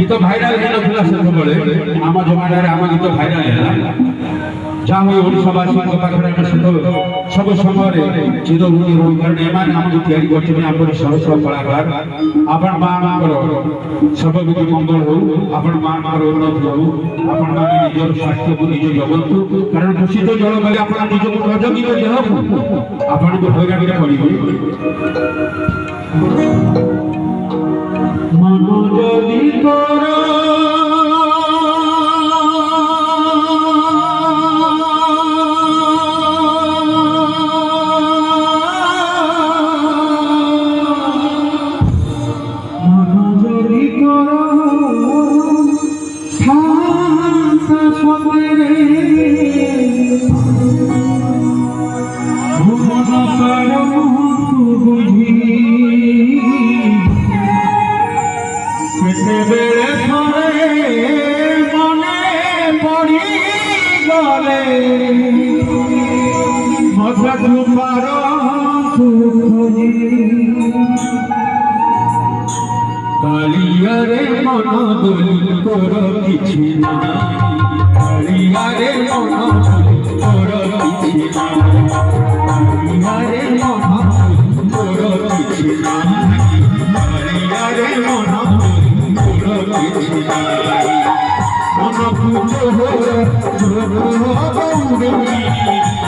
गीत भाइराल होइनथिला सेतबेले आम जमानारे आम गीत भाइराल हैला जहाँ हुए ओडिशावासी पाखरे सब समय चिरऋणी रहू कारण एमाने आम तैयारी करछन आपर शह शह कलाकार आपण मानकर सर्वविधि मंगल हो आपण मानकर उन्नति हो आपण माने निजर स्वास्थ्य को निज जगतु कारण दूषित जल गले आपण निज को नजगी देह आपण को हैरान के पड़िबे मनो जदि तोरा कालियारे मन दुल तोर किछि ना कालियारे मन तोर किछि ना कालियारे मन तोर किछि ना कालियारे मन तोर किछि ना मन पूजो हो बौरी